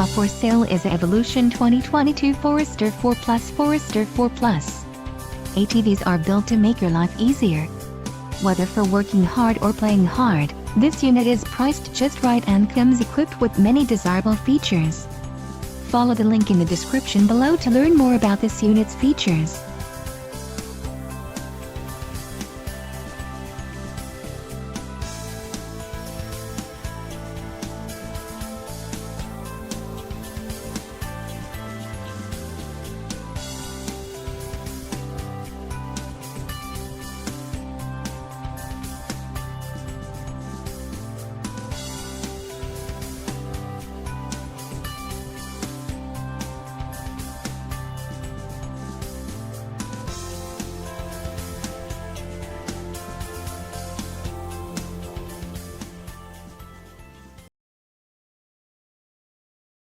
For sale is a Evolution 2022 Forester 4 Plus. Forester 4 Plus ATVs are built to make your life easier. Whether for working hard or playing hard, this unit is priced just right and comes equipped with many desirable features. Follow the link in the description below to learn more about this unit's features.